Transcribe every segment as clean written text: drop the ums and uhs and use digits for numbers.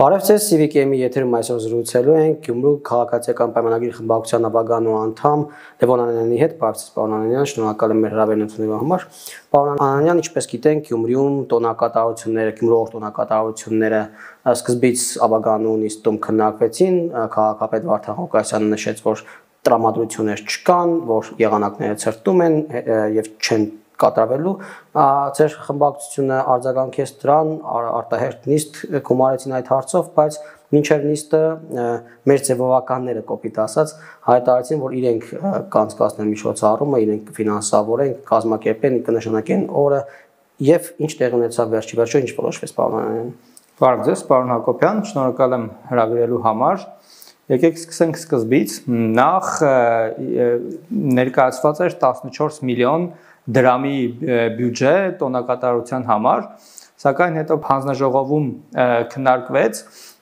Բարև ձեզ, CVKM-ի եթերում այսօր զրուցելու ենք Գյումրու քաղաքացիական պայմանագրի խմբակցության ապագանու անդամ Լևոն Անանյանի հետ, բարև պարոն Անանյան, շնորհակալ եմ մեր հրավերն ընդունելու համար։ Պարոն Անանյան, ինչպես գիտենք, Գյումրիում տոնակատարությունները, Գյումրու տոնակատարությունները սկզբից ապագանու նիստում քննարկվեցին, քաղաքապետ Վարդան Ղուկասյանը նշեց, որ տրամադրություններ չկան, որ եղանակները ցրտում են եւ չեն կատարվելու ձեր խմբակցությունը արձագանքեց դրան, արտահերթ նիստ գումարեցին այդ հարցով, բայց մինչև նիստը մեր ձևովականները կոպիտ ասած հայտարարեցին, որ իրենք կանցկացնեն միջոցառումը, իրենք ֆինանսավորեն, կազմակերպեն, կնշանակեն օրը եւ ինչ տեղի ունեցավ վերջի ինչ որոշվեց, պարոն Անանյան։ Բարև ձեզ, պարոն Հակոբյան, շնորհակալ եմ հրավիրելու համար։ Եկեք սկսենք սկզբից, նախ ներկայացված էր 14 միլիոն դրամի բյուջե տոնակատարության համար, սակայն հետո հանձնաժողովում քննարկվեց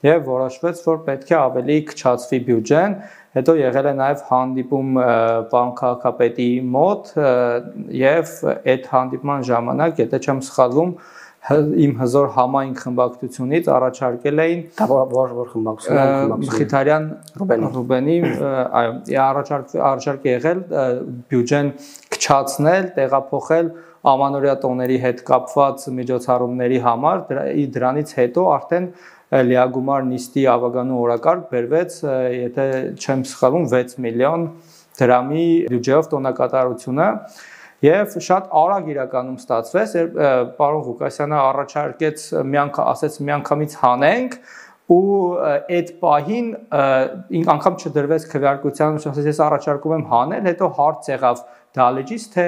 եւ որոշվեց, որ պետք է ավելի քչացվի բյուջեն, հետո եղել է նաեւ հանդիպում պարոն քաղաքապետի մոտ եւ այդ հանդիպման ժամանակ, եթե չեմ սխալվում, իմ հզոր համայն խմբակցությունից առաջարկել էին որ խմբակցություն Խիթարյան Ռուբենի առաջարկ եղել բյուջեն քչացնել, տեղափոխել ամանորյա տոների հետ կապված միջոցառումների համար, դրանից հետո արդեն լիագումար նիստի ապագանու օրակարգ բերվեց, եթե չեմ սխալվում, 6 միլիոն դրամի բյուջեով տոնակատարությունը Եվ շատ արագ իրականում ստացվեց, պարոն Ղուկասյանը առաջարկեց ասեց միանգամից հանենք ու այդ պահին անգամ չդրվեց քվեարկության, ասես ես առաջարկում եմ хаնել, հետո հարց եղավ դալիճից, թե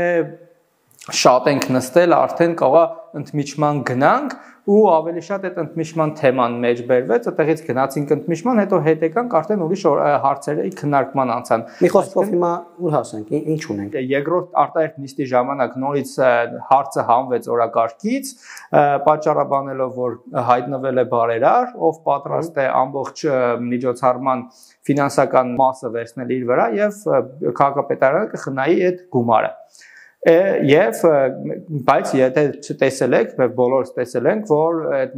շատ ենք նստել, արդեն կարողա ընդմիջման գնանք ու ավելի շատ այդ ընդմիջման թեման մեջ բերվեց, այդտեղից գնացինք ընդմիջման, հետո հետ եկանք արդեն ուրիշ հարցերի քննարկման անցան։ Մի խոսքով հիմա ուր հասանք, ինչ ունենք։ Երկրորդ արտահերթ նիստի ժամանակ նորից հարցը հանվեց օրակարգից, պատճառաբանելով, որ հայտնվել է բարերար, ով պատրաստ է ամբողջ միջոցառման ֆինանսական մասը վերցնել իր վրա եւ քաղաքապետարանը կխնայի այդ գումարը։ Եվ բայց եթե չտեսել եք, մենք բոլորս տեսել ենք, որ այդ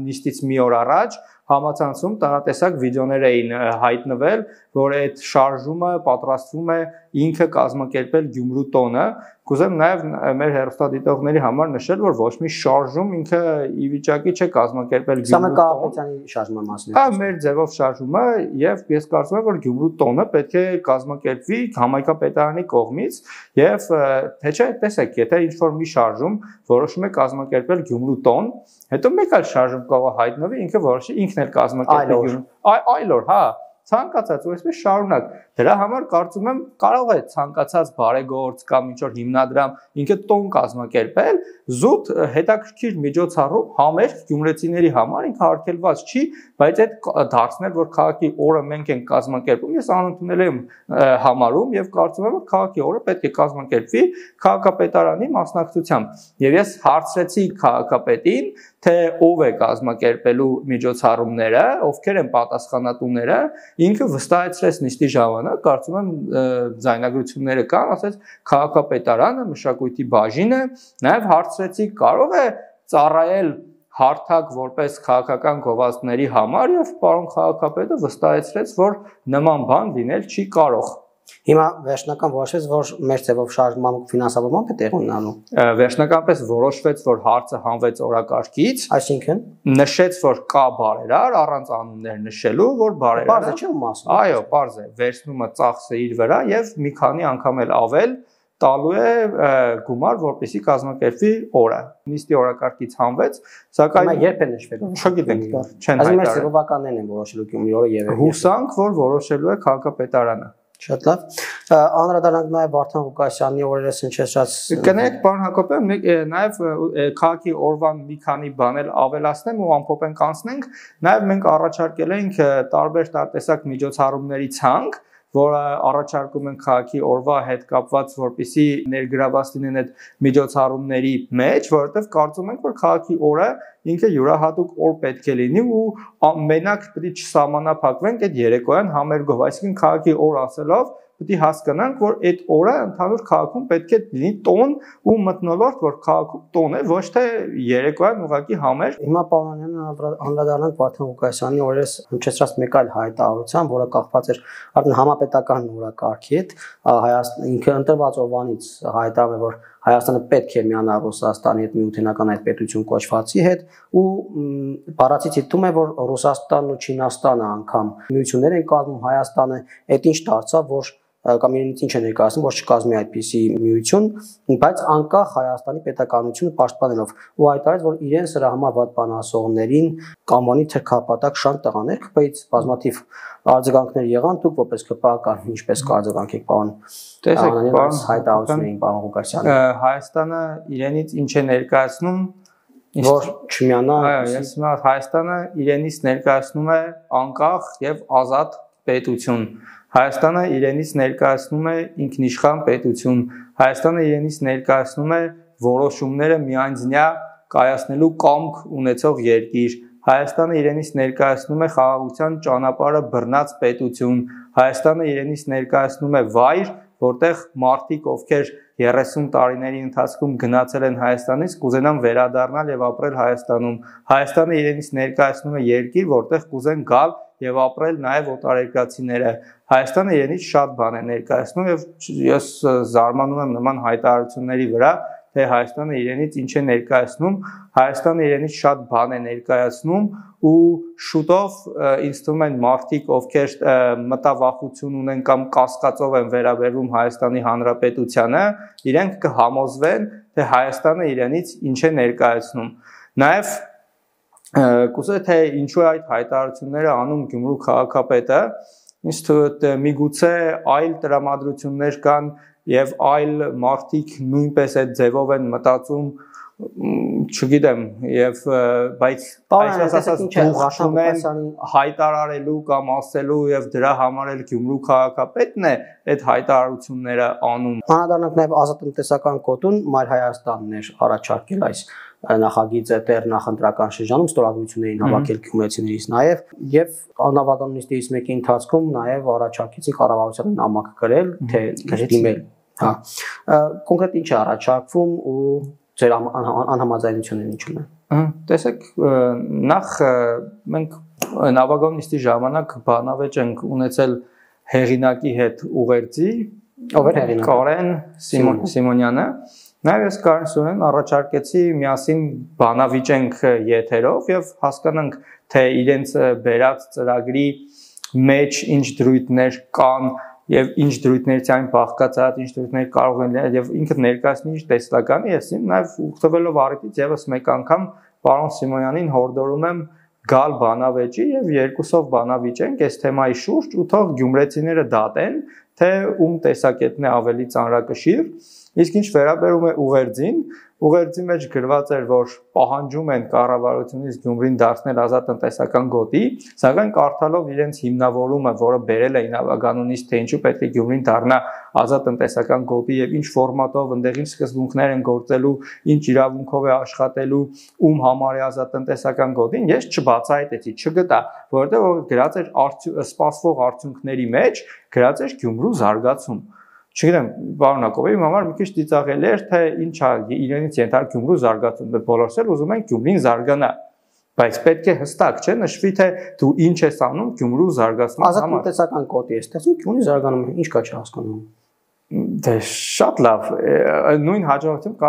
նիստից մի օր առաջ համացանցում տարատեսակ վիդեոներ էին հայտնվել, որ այդ շարժումը պատրաստվում է ինքը կազմակերպել Գյումրու տոնը, կուզեմ նաև մեր հեռուստադիտողների համար նշել, որ ոչ մի շարժում ինքը ի վիճակի չէ կազմակերպել Գյումրու տոնը։ Սա շարժման մասն է։ Մեր ձևով շարժումը եւ ես կարծում եմ, որ Գյումրու տոնը պետք է կազմակերպվի Համայնքապետարանի կողմից եւ թե չէ, տեսեք, եթե ինչ-որ մի շարժում որոշում է կազմակերպել Գյումրու տոն, հետո մեկ այլ շարժում կարող հայտնվի, ինքը որոշի ինքն էլ կազմակերպի Գյումրու։ Այլ օր, հա, ցանկացած ու այսպես շարունակ։ Դրա համար կարծում եմ կարող է ցանկացած բարեգործ կամ ինչ-որ հիմնադրամ ինքը տոն կազմակերպել, զուտ հետաքրքիր միջոցառում համերգ գյումրեցիների համար ինքը արգելված չի, բայց այդ դարձնել, որ քաղաքի օրը մենք ենք կազմակերպում, ես անընդունել եմ համարում եւ կարծում եմ, որ քաղաքի օրը պետք է կազմակերպվի քաղաքապետարանի մասնակցությամբ։ Եվ ես հարցրեցի քաղաքապետին, թե ով է կազմակերպելու միջոցառումները, ովքեր են պատասխանատուները, ինքը վստահեցրեց նիստի ժամանակ, կարծում եմ ձայնագրությունները կան, ասեց քաղաքապետարանը, մշակույթի բաժինը, նաև հարցրեցի կարող է ծառայել հարթակ որպես քաղաքական գովազդների համար եւ պարոն քաղաքապետը վստահեցրեց, որ նման բան լինել չի կարող։ Հիմա վերջնական որոշվեց, որ մեր ձևով շարժման ֆինանսավորման է տեղ ունենալու։ Վերջնականապես որոշվեց, որ հարցը հանվեց օրակարգից, այսինքն նշեց, որ կա բարերար, առանց անուններ նշելու, որ բարերարը։ Պարզ է, չէ՞ մասը։ Այո, պարզ է, վերցնում է ծախսը իր վրա եւ մի քանի անգամ էլ ավել տալու է գումար, որպեսզի կազմակերպվի օրը։ Նիստի օրակարգից հանվեց, սակայն երբ է նշվելու։ Չգիտենք, չեն հայտարարել։ Այս մեր ձևականներն են որոշելու Գյումրի օրը եւ հուսանք, որ որոշելու է քաղաքապետարանը։ Շատ լավ։ Անդրադառնանք նաև Վարդան Ղուկասյանի օրերս հնչեցրած։ Կներեք, պարոն Հակոբյան, նաև քաղաքի օրվան մի քանի բան էլ ավելացնեմ ու ամփոփենք անցնենք։ Նաև մենք առաջարկել ենք տարբեր տեսակ միջոցառումների ցանկ, որը առաջարկում են քաղաքի օրվա հետ կապված, որպեսզի ներգրաված լինեն այդ միջոցառումների մեջ, որովհետև կարծում ենք, որ քաղաքի օրը ինքը յուրահատուկ օր պետք է լինի ու մենակ պետք է չսահմանափակվենք այդ երեկոյան համերգով, այսինքն քաղաքի օր ասելով պետք է հասկանանք, որ այդ օրը ընդհանուր քաղաքում պետք է լինի տոն ու մթնոլորտ, որ քաղաքում տոն է, ոչ թե երեկոյան ուղղակի համեր։ Հիմա Պաւանյանն անդրադառնանք Վարդան Ղուկասյանի օրերս հնչեցրած մեկ այլ հայտարարության, որը կախված էր արդեն համապետական օրակարգի հետ, ինքը ընտրված օրվանից հայտարարում է, որ Հայաստանը պետք է միանա Ռուսաստանի հետ միութենական այդ պետություն կոչվածի հետ ու բառացից դիտում է, որ Ռուսաստանն ու Չինաստանը անգամ միություններ են կազմում, Հայաստանը այդ ինչ դարձավ, որ կամ իրենից ինչ է ներկայացնում, որ չկազմի այդպիսի միություն, բայց անկախ Հայաստանի պետականությունը պաշտպանելով ու հայտարարեց, որ իրեն սրա համար վատ բան ասողներին կանոնի թրքապատակ շան տղաներ, բայց բազմաթիվ արձագանքներ եղան, դուք որպես ԿՊԱ-ական ինչպես կարձագանքեք, պարոն տեսեք, հայտարարություններին, պարոն Ղուկասյան, Հայաստանը իրենից ինչ է ներկայացնում, որ չմիանա, ես հիմա Հայաստանը իրենից ներկայացնում է անկախ եւ ազատ պետություն, Հայաստանը իրենից ներկայացնում է ինքնիշխան պետություն, Հայաստանը իրենից ներկայացնում է որոշումները միանձնյա կայացնելու կամք ունեցող երկիր, Հայաստանը իրենից ներկայացնում է խաղաղության ճանապարհը բռնած պետություն, Հայաստանը իրենից ներկայացնում է վայր, որտեղ մարդիկ, ովքեր 30 տարիների ընթացքում գնացել են Հայաստանից, կուզենան վերադառնալ եւ ապրել Հայաստանում, Հայաստանը իրենից ներկայացնում է երկիր, որտեղ կուզեն գալ եւ ապրել նաեւ օտարերկրացիները, Հայաստանը իրենից շատ բան է ներկայացնում եւ ես զարմանում եմ նման հայտարարությունների վրա, թե Հայաստանը իրենից ինչ է ներկայացնում, Հայաստանը իրենից շատ բան է ներկայացնում ու շուտով ինձ թվում է մարդիկ, ովքեր մտավախություն ունեն կամ կասկածով են վերաբերվում Հայաստանի Հանրապետությանը, իրենք կհամոզվեն, թե Հայաստանը իրենից ինչ է ներկայացնում։ Նաև կուզե թե ինչու է այդ հայտարարությունները անում Գյումրու քաղաքապետը, ինձ թվում է միգուցե այլ տրամադրություններ կան եւ այլ մարդիկ նույնպես այդ ձևով են մտածում, չգիտեմ, եւ բայց այսպես ասած դժվար են հայտարարելու կամ ասելու եւ դրա համար էլ Գյումրու քաղաքապետն է այդ հայտարարությունները անում։ Անդրադառնանք նաեւ ազատ տնտեսական կոդուն Մայր Հայաստանն էր առաջարկել այս նախագիծը դեռ նախընտրական շրջանում ստորագրություններին հավաքել գյումրեցիներից նաեւ եւ անավական նիստերից մեկի ընթացքում նաեւ առաջարկեցի կառավարության նամակ գրել, թե դիմել, հա, կոնկրետ ինչ է առաջարկվում ու ձեր անհամաձայնությունն ինչու՞ն է։ Տեսեք, նախ մենք նավագան նիստի ժամանակ բանավեճ ենք ունեցել հեղինակի հետ ուղերձի, ով էր հեղինակը, Կարեն Սիմոնյանը, նաև ես Կարեն Սիմոնյանին առաջարկեցի միասին բանավիճենք եթերով եւ հասկանանք, թե իրենց բերած ծրագրի մեջ ինչ դրույթներ կան եւ ինչ դրույթներից այն բաղկացած, ինչ դրույթներ կարող են լինել եւ ինքը ներկայացնի ինչ տեսլականի, ես նաև ուխտվելով առիթից եւս մեկ անգամ պարոն Սիմոնյանին հորդորում եմ գալ բանավեճի եւ երկուսով բանավիճենք այս թեմայի շուրջ ու թող գյումրեցիները դատեն, թե ում տեսակետն է ավելի ծանրակշիռ, իսկ ինչ վերաբերում է ուղերձին, ուղերձի մեջ գրված էր, որ պահանջում են կառավարությունից Գյումրին դարձնել ազատ տնտեսական գոտի, սակայն կարդալով իրենց հիմնավորումը, որը բերել էին ավականունից, թե ինչու պետք է Գյումրին դառնա ազատ տնտեսական գոտի եւ ինչ ֆորմատով, ընդեղին սկզբունքներ են գործելու, ինչ իրավունքով է աշխատելու, ում համար է ազատ տնտեսական գոտին, ես չբացահայտեցի, չգտա, որովհետեւ գրած էր սպասվող արդյունքների մեջ գրած էր Գյումրու զարգացում։ Չգիտեմ, պարոն Հակոբյան, իմ համար մի քիչ ծիծաղելի էր, թե ինչ է իրենից ենթարկ Գյումրու զարգացում, բոլորս էլ ուզում են Գյումրին զարգանա, բայց պետք է հստակ չէ նշվի, թե դու ինչ ես անում Գյումրու զարգացման համար։ Ազատ տնտեսական կոդի ես տեսնում, Գյումրի զարգանում է, ինչ կա չհասկանում։ Դե շատ լավ, նույն հաջողությամբ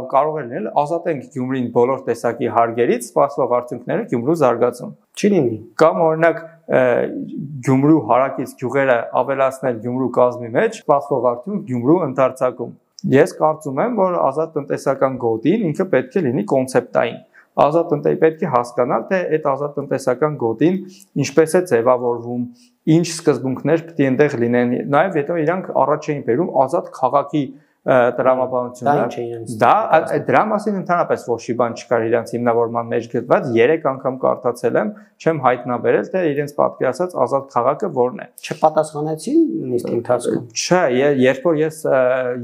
կարող է լինել ազատենք Գյումրին բոլոր տեսակի հարգերից, սպասվող արդյունքները Գյումրու զարգացում։ Չի լինի։ Կամ օրինակ Գյումրու հարակից գյուղերը ավելացնել Գյումրու կազմի մեջ, սպասվող արդյունք Գյումրու ընդարձակում։ Ես կարծում եմ, որ ազատ տնտեսական գոտին ինքը պետք է լինի կոնցեպտային։ Ազատ տնտեսական պետք է հասկանալ, թե այդ ազատ տնտեսական գոտին ինչպես է ձևավորվում, ինչ սկզբունքներ պետք է այնտեղ լինեն։ Նաև եթե իրանք առաջ էին բերում ազատ քաղաքի տրամաբանությունը, դա դրա մասին ընդհանրապես ոչի բան չկար իրանք հիմնավորման մեջ գրված, 3 անգամ կարդացել եմ, չեմ հայտնաբերել, թե իրենց պատկերացած ազատ քաղաքը որն է։ Չպատասխանեցին նիստի ընթացքում։ Չէ, երբ որ ես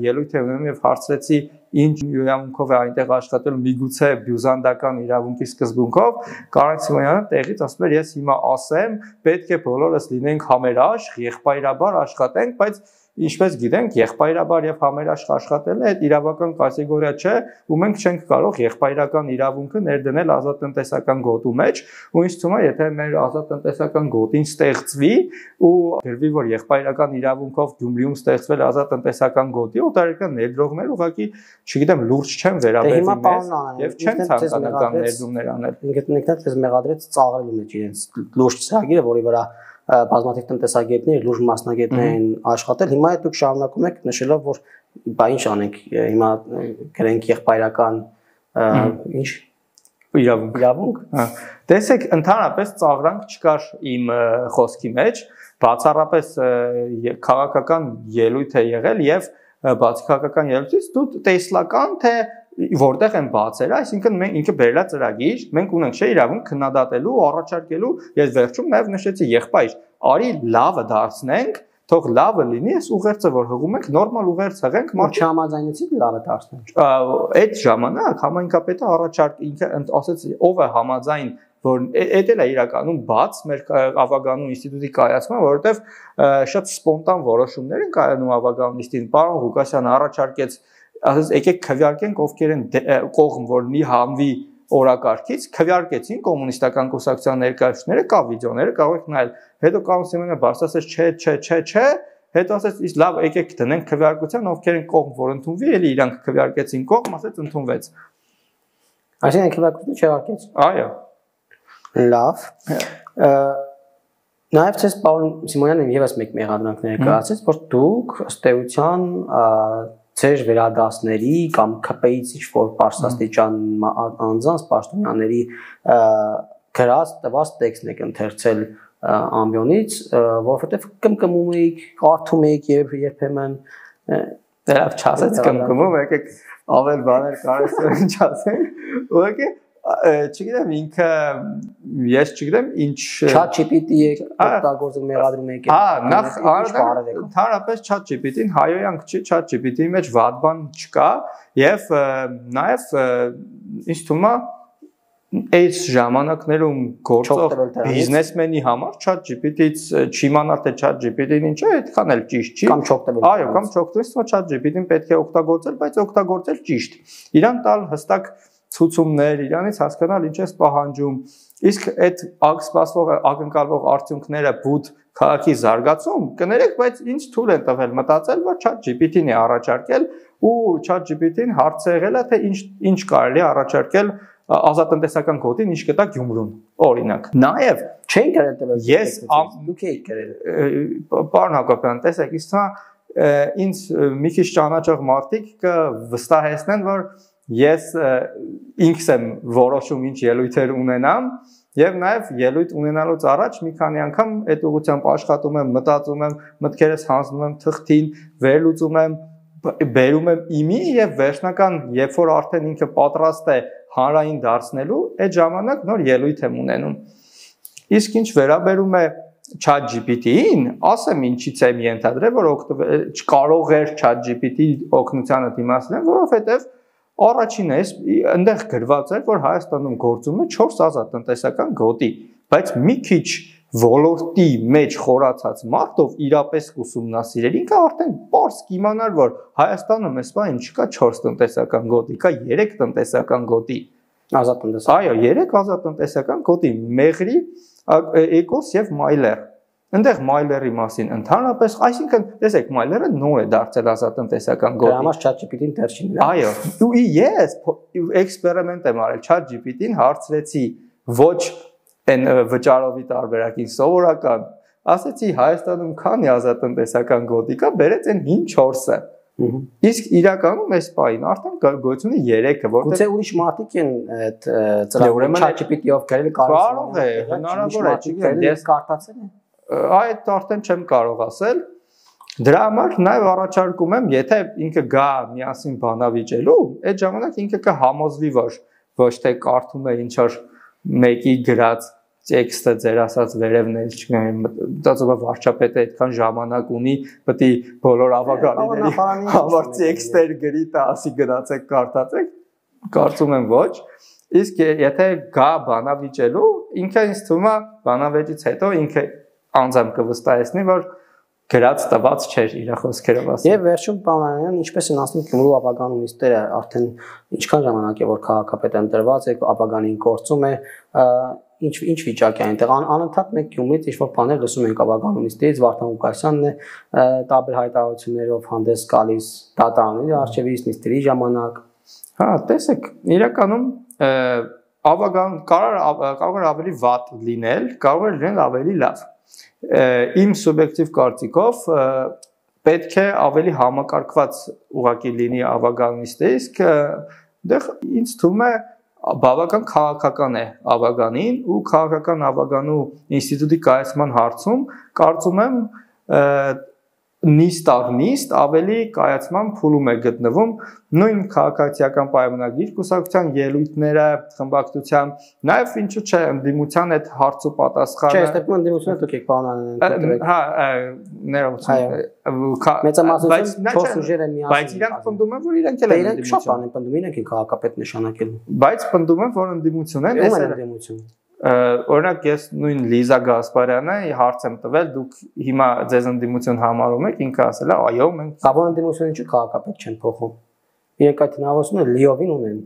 ելույթ ունեմ եւ հարցրեցի ինչ իրավունքով է այնտեղ աշխատել, միգուցե բյուզանդական իրավունքի սկզբունքով, Կարեն Սիմոնյանը տեղից ասում էր, ես հիմա ասեմ, պետք է բոլորս լինենք համերաշխ, եղբայրաբար աշխատենք, բայց ինչպես գիտենք, եղբայրաբար եւ համերաշխ աշխատելը այդ իրավական կատեգորիա չէ, ու մենք չենք կարող եղբայրական իրավունքը ներդնել ազատ տնտեսական գոտու մեջ, ու ինձ թվում է, եթե մեր ազատ տնտեսական գոտին ստեղծվի ու գրվի, որ եղբայրական իրավունքով Գյումրիում ստեղծվել ազատ տնտեսական գոտի, օտարերկրյա ներդրողներ ուղղակի, չգիտեմ, լուրջ չեն վերաբերվի մեզ եւ չեն ցանկանան ներդրումներ անել։ Ինքնին դες մեղադրեց ծաղրելու մեջ իրենց լուրջ ծրագիրը, որի վրա բազմաթիվ տնտեսագետներ, լուրջ մասնագետներ են աշխատել։ Հիմա դուք շարունակում եք նշելով, որ բա ինչ անենք, հիմա գրենք եղբայրական ինչ իրավունք։ Տեսեք, ընդհանրապես ծաղրանք չկար իմ խոսքի մեջ, բացառապես քաղաքական ելույթ է եղել եւ բացի քաղաքական ելույթից դու տեսլական թե որտեղ են բացերը, այսինքն մենք ինքը բերելա ծրագիր, մենք ունենք չէ իրավունք քննադատելու, առաջարկելու, ես վերջում նաև նշեցի եղբայր, արի լավը դարձնենք, թող լավը լինի, այս ուղերձը որ հղում ենք, նորմալ ուղերձ հղենք, մարդը չհամաձայնեցի լավը դարձնենք։ Այդ ժամանակ համայնքապետը առաջարկ ինքը ասաց ով է համաձայն որ էդ էլ է իրականում բաց մեր ավագանու ինստիտուտի կայացումը, որովհետև շատ սպոնտան որոշումներ են կայանում ավագանու ինստիտուտին, պարոն Ղուկասյանը առաջարկեց ասես եկեք քվեարկենք ովքեր են կողմ որ մի համվի օրակարգից քվեարկեցին կոմունիստական կուսակցության ներկայացուցիչները կա վիդեոները կարող եք նայել հետո Կարոս Սիմոնյանը բարձ ասեց չէ հետո ասեց իսկ լավ եկեք դնենք քվեարկության ովքեր են կողմ որ ընդունվի էլի իրանք քվեարկեցին կողմ ասեց ընդունվեց այսինքն քվեարկությունը չեղարկեց այո լավ նաև ցես պարոն Սիմոնյանը եւս մեկ մեղադրանք ներկայացրեց որ դուք ըստ էության ձեր վերադասների կամ ԿՊ-ից ինչ-որ պարսաստիճան անձանց պաշտոնյաների գրած տված տեքստն եք ընթերցել ամբիոնից, որովհետև կմկմում եք, կարդում եք եւ երբեմն դեռ չասեց կմկմում, եկեք ավել բաներ կարծես չասենք, ուղղակի չգիտեմ ինքը ես չգիտեմ ինչ ChatGPT-ի օգտագործել մեղադրում եք նախ ընդհանրապես ChatGPT-ին հայոյանք չի ChatGPT-ի մեջ վատ բան չկա եւ նաեւ ինձ թվում է այս ժամանակներում գործող բիզնեսմենի համար ChatGPT-ից չիմանալ թե ChatGPT-ին ինչ է, այդքան էլ ճիշտ չի։ Կամ չօգտվել։ Այո, կամ չօգտվել, ChatGPT-ին պետք է օգտագործել, բայց օգտագործել ճիշտ։ Իրան տալ հստակ ցուցումներ, իրանից հասկանալ ինչ է պահանջում։ Իսկ այդ սպասվող ակնկալվող արդյունքները բուտ քաղաքի զարգացում կներեք, բայց ինչ թույլ են տվել մտածել, որ ChatGPT-ն է առաջարկել ու ChatGPT-ն հարց եղել է թե ինչ կարելի է առաջարկել ազատ տնտեսական գոտին ինչ կտա Գյումրուն օրինակ նաև չէին գրել տվել ես դուք եք գրել պարոն Հակոբյան տեսեք ինձ մի քիչ ճանաչող մարդիկ կվստահեցնեն որ ես ինքս եմ որոշում ինչ ելույթեր ունենամ եւ նաեւ ելույթ ունենալուց առաջ մի քանի անգամ այդ ուղղությամբ աշխատում եմ մտածում եմ մտքերս հանձնում եմ թղթին վերլուծում եմ բերում եմ իմի եւ վերջնական երբ որ արդեն ինքը պատրաստ է հանրային դարձնելու այդ ժամանակ նոր ելույթ եմ ունենում իսկ ինչ վերաբերում է ChatGPT-ին ասեմ ինչից եմ ենթադրել որ կարող էր ChatGPT օգնությանը դիմացնել որովհետեւ առաջինը այնտեղ գրված էր որ Հայաստանում գործում է 4 ազատ տնտեսական գոտի բայց մի քիչ ոլորտի մեջ խորացած մարդով իրապես ուսումնասիրել ինքը արդեն པարզ կիմանար որ Հայաստանում էս բան չկա 4 տնտեսական գոտի կա 3 տնտեսական գոտի ազատ տնտեսական այո 3 ազատ տնտեսական գոտի Մեղրի Էկոս եւ Մայլեր այնտեղ Մայլերի մասին ընդհանրապես այսինքն տեսեք Մայլերը նոր է դարձել ազատ տնտեսական գոտի դրա համար ChatGPT-ին դեռ չի այո ու ես էքսպերիմենտ եմ արել ChatGPT-ին հարցրեցի ոչ են վճարովի տարբերակին սովորական ասեցի Հայաստանում քանի ազատ տնտեսական գոտի կա բերեց այն 5-4-ը իսկ իրականում այս պահին արդեն գոյություն ունի 3-ը որտեղ գուցե ուրիշ մարդիկ են այդ ծրագրը ChatGPT-ով գրել կարող է հնարավոր է չգիտեմ ես կարդացել եմ այդ արդեն չեմ կարող ասել դրա համար նաև առաջարկում եմ եթե ինքը գա միասին բանավիճելու այդ ժամանակ ինքը կհամոզվի որ ոչ թե կարդում է ինչ որ մեկի գրած տեքստը ձեր ասած վերևներից չգնա մտածում եմ վարչապետը այդքան ժամանակ ունի պետք է բոլոր ավագանիների համար տեքստեր գրի տա ասի գնացեք կարդացեք կարծում եմ ոչ իսկ եթե գա բանավիճելու ինքը ինձ թվում է բանավեճից հետո ինքը անձամբ կվստահեցնի որ գրած տված չէր իր խոսքերով ասել։ Եվ վերջում պարոն Անանյան, ինչպես են ասում Գյումրու ապագան նիստերը, արդեն ինչքան ժամանակ է որ քաղաքապետը ընտրված է, ապագանին գործում է, ինչ վիճակ է այնտեղ անընդհատ մենք Գյումրիից ինչ-որ բաներ լսում ենք ապագան նիստերից, Վարդան Ղուկասյանն է տարբեր հայտարարություններով հանդես գալիս դատարանների արչեվից նիստերի ժամանակ։ Հա, տեսեք, իրականում ապագան կարող է ավելի վատ լինել, կարող է լինել ավելի լավ։ Իմ սուբյեկտիվ կարծիքով պետք է ավելի համակարգված ուղղակի լինի ապագանիստը, իսկ դեռ ինձ թվում է բավական քաղաքական է ապագանին ու քաղաքական ապագանու ինստիտուտի կայացման հարցում կարծում եմ նիստ առ նիստ ավելի կայացման փուլում է գտնվում նույն քաղաքացիական պայմանագիր կուսակցության ելույթները խմբակցության նաև ինչու՞ չէ ընդդիմության այդ հարց ու պատասխանը Չէ, ստեպում ընդդիմությունը դուք եք պարոն Անանյան հա ներողություն մեծամասնություն փոս ուժերը միասին բայց իրանք պնդում են որ իրանք էլ են իրենք շատ բան են պնդում իրենք են քաղաքապետ նշանակել բայց պնդում են որ ընդդիմություն են ում են ընդդիմություն Օրինակ ես նույն Լիզա Գասպարյանը հարց եմ տվել դուք հիմա ձեզ ընդդիմություն համարում եք ինքը ասել է այո մենք Կաբոն ընդդիմությունը չի քաղաքապետ չեն փոխում իրենք այդ հնարավորությունը լիովին ունեն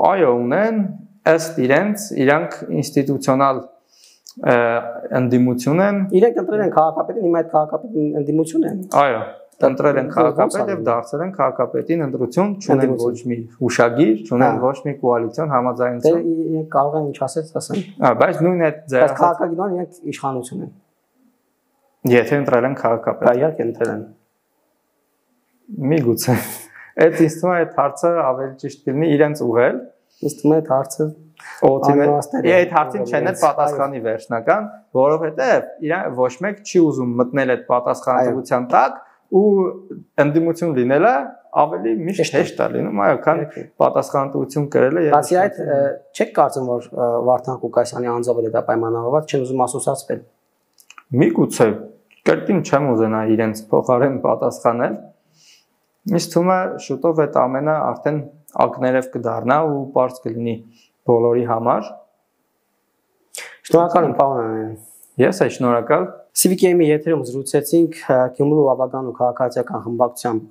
այո ունեն ըստ իրենց իրանք ինստիտուցիոնալ ընդդիմություն են իրենք ընտրել են քաղաքապետին հիմա այդ քաղաքապետին ընդդիմություն են այո ընտրել են քաղաքապետ եւ դարձել են քաղաքապետին ընտրություն չունեն ոչ մի հուշագիր չունեն ոչ մի կոալիցիոն համաձայնություն իրենք կարող են ինչ ասած ասեն բայց նույն այդ ձեր քաղաքագիտան իրենք իշխանություն են եթե ընտրել են քաղաքապետ իհարկե ընտրել են միգուցե այդ ինձ թվում է այդ հարցը ավելի ճիշտ կլինի իրենց ուղղել ինձ թվում է այդ հարցը այդ հարցին չեն էլ պատասխանի վերջնական որովհետեւ իրեն ոչ մեկ չի ուզում մտնել այդ պատասխանատվության տակ ու ընդդիմություն լինելը ավելի միշտ հեշտ է լինում այո քան պատասխանատվություն կրելը եւ բացի այդ չեք կարծում որ Վարդան Ղուկասյանի անձով էլ դա պայմանավորված չեն ուզում ասոցացվել միգուցե կրկին չեմ ուզենա իրենց փոխարեն պատասխանել ինձ թվում է շուտով այդ ամենը արդեն ակներև կդառնա ու բարձ կլինի բոլորի համար շնորհակալ եմ պարոն Անանյան ես է շնորհակալ CVKM-ի եթերում զրուցեցինք Գյումրու ապագան ու քաղաքացիական խմբակցության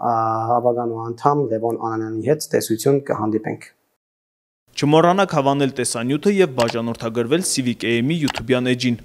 ապագանու անդամ Լևոն Անանյանի հետ տեսություն կհանդիպենք Չմոռանաք հավանել տեսանյութը եւ բաժանորդագրվել CVKM-ի YouTube-յան էջին